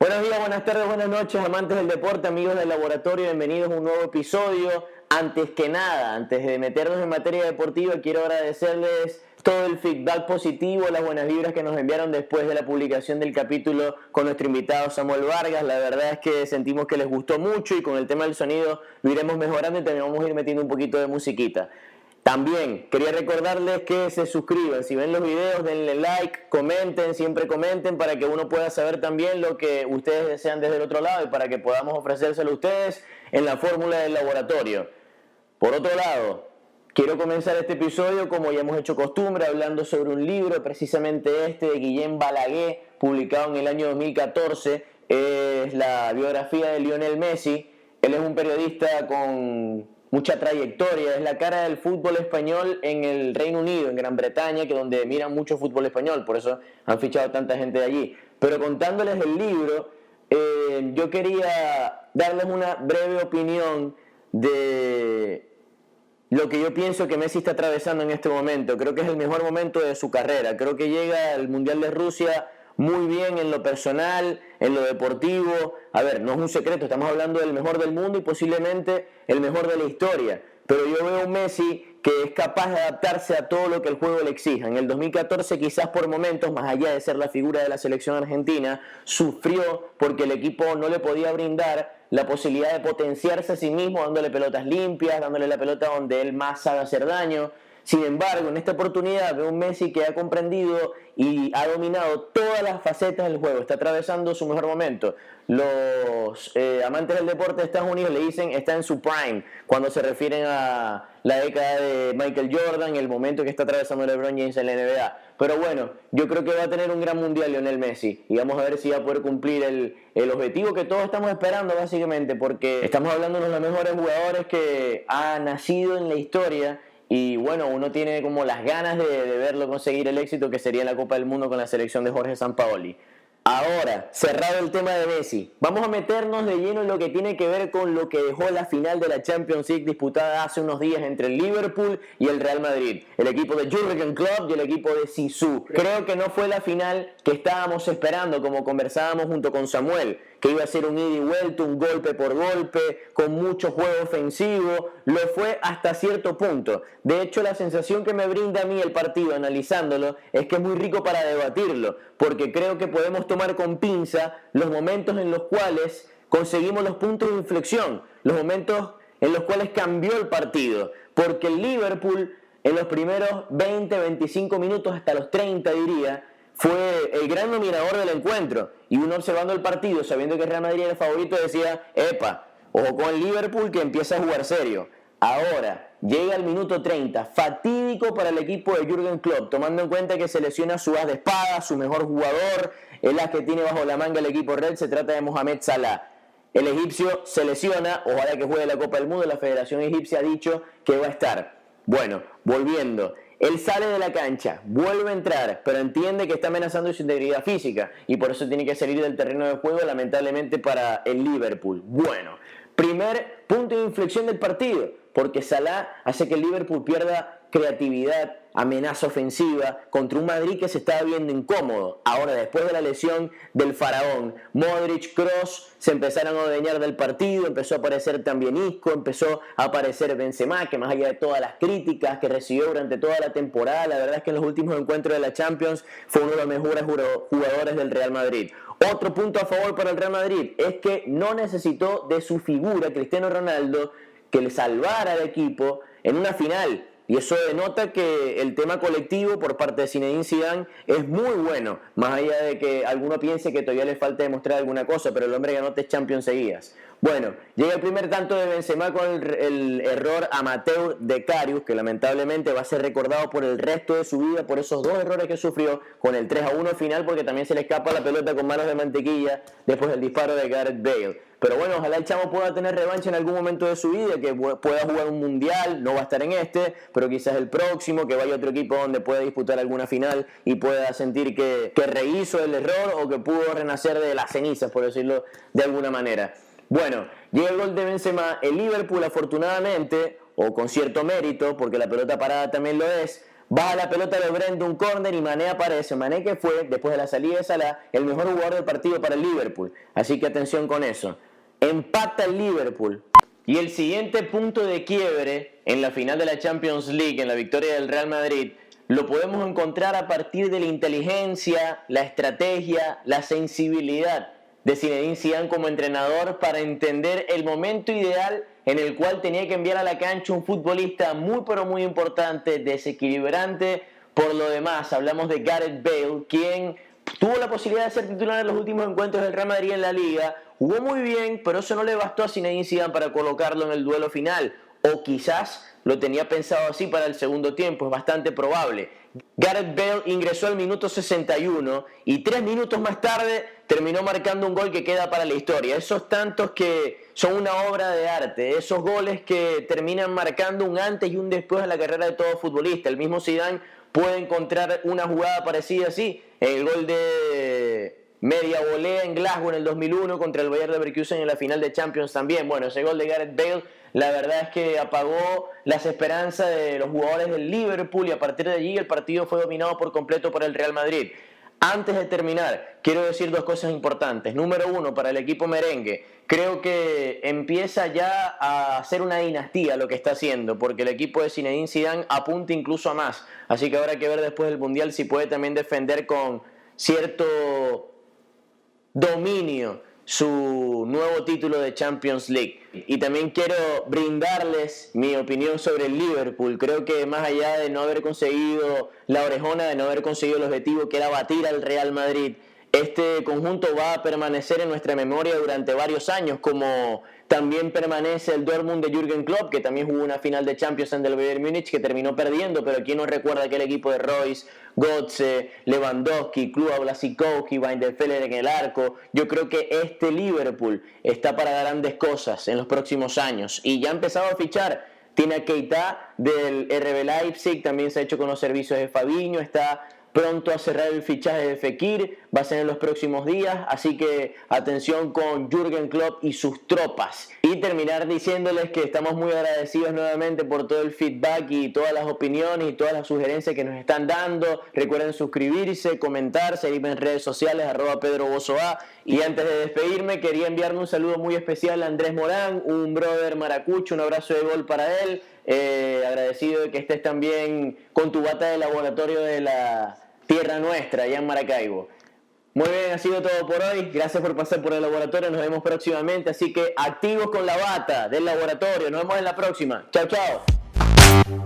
Buenos días, buenas tardes, buenas noches, amantes del deporte, amigos del laboratorio, bienvenidos a un nuevo episodio. Antes que nada, antes de meternos en materia deportiva, quiero agradecerles todo el feedback positivo, las buenas vibras que nos enviaron después de la publicación del capítulo con nuestro invitado Samuel Vargas. La verdad es que sentimos que les gustó mucho y con el tema del sonido lo iremos mejorando y también vamos a ir metiendo un poquito de musiquita. También quería recordarles que se suscriban, si ven los videos denle like, comenten, siempre comenten para que uno pueda saber también lo que ustedes desean desde el otro lado y para que podamos ofrecérselo a ustedes en la fórmula del laboratorio. Por otro lado, quiero comenzar este episodio como ya hemos hecho costumbre, hablando sobre un libro, precisamente este de Guillem Balaguer, publicado en el año 2014, es la biografía de Lionel Messi. Él es un periodista con mucha trayectoria, es la cara del fútbol español en el Reino Unido, en Gran Bretaña, que donde miran mucho fútbol español, por eso han fichado tanta gente de allí. Pero contándoles el libro, yo quería darles una breve opinión de lo que yo pienso que Messi está atravesando en este momento. Creo que es el mejor momento de su carrera, creo que llega al Mundial de Rusia muy bien en lo personal, en lo deportivo. A ver, no es un secreto, estamos hablando del mejor del mundo y posiblemente el mejor de la historia. Pero yo veo a un Messi que es capaz de adaptarse a todo lo que el juego le exija. En el 2014 quizás por momentos, más allá de ser la figura de la selección argentina, sufrió porque el equipo no le podía brindar la posibilidad de potenciarse a sí mismo, dándole pelotas limpias, dándole la pelota donde él más sabe hacer daño. Sin embargo, en esta oportunidad veo un Messi que ha comprendido y ha dominado todas las facetas del juego, está atravesando su mejor momento. Los amantes del deporte de Estados Unidos le dicen está en su prime, cuando se refieren a la década de Michael Jordan, el momento que está atravesando LeBron James en la NBA. Pero bueno, yo creo que va a tener un gran mundial Lionel Messi y vamos a ver si va a poder cumplir el objetivo que todos estamos esperando básicamente, porque estamos hablando de uno de los mejores jugadores que ha nacido en la historia. Y bueno, uno tiene como las ganas de verlo conseguir el éxito que sería en la Copa del Mundo con la selección de Jorge Sampaoli. Ahora, cerrado el tema de Messi, vamos a meternos de lleno en lo que tiene que ver con lo que dejó la final de la Champions League disputada hace unos días entre el Liverpool y el Real Madrid, el equipo de Jürgen Klopp y el equipo de Zizou. Creo que no fue la final que estábamos esperando, como conversábamos junto con Samuel, que iba a ser un ida y vuelta, un golpe por golpe, con mucho juego ofensivo. Lo fue hasta cierto punto. De hecho, la sensación que me brinda a mí el partido analizándolo es que es muy rico para debatirlo, porque creo que podemos tomar con pinza los momentos en los cuales conseguimos los puntos de inflexión, los momentos en los cuales cambió el partido, porque el Liverpool en los primeros 20-25 minutos hasta los 30 diría, fue el gran dominador del encuentro, y uno observando el partido, sabiendo que el Real Madrid era el favorito, decía, epa, ojo con el Liverpool que empieza a jugar serio. Ahora, llega el minuto 30, fatídico para el equipo de Jürgen Klopp, tomando en cuenta que se lesiona su as de espada, su mejor jugador, el as que tiene bajo la manga el equipo red, se trata de Mohamed Salah. El egipcio se lesiona, ojalá que juegue la Copa del Mundo, la Federación Egipcia ha dicho que va a estar. Bueno, volviendo, él sale de la cancha, vuelve a entrar, pero entiende que está amenazando su integridad física y por eso tiene que salir del terreno de juego, lamentablemente para el Liverpool. Bueno, primer punto de inflexión del partido, porque Salah hace que el Liverpool pierda creatividad, amenaza ofensiva contra un Madrid que se estaba viendo incómodo. Ahora, después de la lesión del faraón, Modric, Kroos se empezaron a adueñar del partido, empezó a aparecer también Isco, empezó a aparecer Benzema, que más allá de todas las críticas que recibió durante toda la temporada, la verdad es que en los últimos encuentros de la Champions fue uno de los mejores jugadores del Real Madrid. Otro punto a favor para el Real Madrid es que no necesitó de su figura, Cristiano Ronaldo, que le salvara al equipo en una final. Y eso denota que el tema colectivo por parte de Zinedine Zidane es muy bueno, más allá de que alguno piense que todavía le falta demostrar alguna cosa, pero el hombre ganó 3 Champions seguidas. Bueno, llega el primer tanto de Benzema con el error amateur de Karius, que lamentablemente va a ser recordado por el resto de su vida por esos 2 errores que sufrió, con el 3-1 final, porque también se le escapa la pelota con manos de mantequilla después del disparo de Gareth Bale. Pero bueno, ojalá el chamo pueda tener revancha en algún momento de su vida, que pueda jugar un mundial, no va a estar en este, pero quizás el próximo, que vaya a otro equipo donde pueda disputar alguna final y pueda sentir que rehizo el error o que pudo renacer de las cenizas, por decirlo de alguna manera. Bueno, llega el gol de Benzema, el Liverpool afortunadamente, o con cierto mérito, porque la pelota parada también lo es, baja la pelota de Brendan Corner y Mané aparece. Mané, que fue, después de la salida de Salah, el mejor jugador del partido para el Liverpool. Así que atención con eso. Empata el Liverpool. Y el siguiente punto de quiebre en la final de la Champions League, en la victoria del Real Madrid, lo podemos encontrar a partir de la inteligencia, la estrategia, la sensibilidad de Zinedine Zidane como entrenador para entender el momento ideal en el cual tenía que enviar a la cancha un futbolista muy pero muy importante, desequilibrante. Por lo demás, hablamos de Gareth Bale, quien tuvo la posibilidad de ser titular en los últimos encuentros del Real Madrid en la Liga, jugó muy bien, pero eso no le bastó a Zinedine Zidane para colocarlo en el duelo final, o quizás lo tenía pensado así para el segundo tiempo, es bastante probable. Gareth Bale ingresó al minuto 61 y 3 minutos más tarde terminó marcando un gol que queda para la historia. Esos tantos que son una obra de arte, esos goles que terminan marcando un antes y un después en la carrera de todo futbolista. El mismo Zidane puede encontrar una jugada parecida así, el gol de media volea en Glasgow en el 2001 contra el Bayer Leverkusen en la final de Champions también. Bueno, ese gol de Gareth Bale, la verdad es que apagó las esperanzas de los jugadores del Liverpool y a partir de allí el partido fue dominado por completo por el Real Madrid. Antes de terminar, quiero decir dos cosas importantes. Número uno, para el equipo merengue, creo que empieza ya a ser una dinastía lo que está haciendo, porque el equipo de Zinedine Zidane apunta incluso a más. Así que habrá que ver después del Mundial si puede también defender con cierto dominio su nuevo título de Champions League. Y también quiero brindarles mi opinión sobre el Liverpool. Creo que más allá de no haber conseguido la orejona, de no haber conseguido el objetivo que era batir al Real Madrid, este conjunto va a permanecer en nuestra memoria durante varios años, como también permanece el Dortmund de Jürgen Klopp, que también jugó una final de Champions en el Bayern Múnich, que terminó perdiendo, pero ¿quién no recuerda aquel equipo de Royce, Götze, Lewandowski, Kluivert, Blasicowski, Van der Fleer en el arco? Yo creo que este Liverpool está para grandes cosas en los próximos años, y ya ha empezado a fichar. Tiene a Keita del RB Leipzig, también se ha hecho con los servicios de Fabinho, está pronto a cerrar el fichaje de Fekir, va a ser en los próximos días, así que atención con Jürgen Klopp y sus tropas. Y terminar diciéndoles que estamos muy agradecidos nuevamente por todo el feedback y todas las opiniones y todas las sugerencias que nos están dando. Recuerden suscribirse, comentar, seguirme en redes sociales, @PedroBozoa. Y antes de despedirme, quería enviarme un saludo muy especial a Andrés Morán, un brother maracucho, un abrazo de gol para él. Agradecido de que estés también con tu bata de laboratorio de la tierra nuestra, allá en Maracaibo. Muy bien, ha sido todo por hoy. Gracias por pasar por el laboratorio. Nos vemos próximamente. Así que activos con la bata del laboratorio. Nos vemos en la próxima. Chao, chao.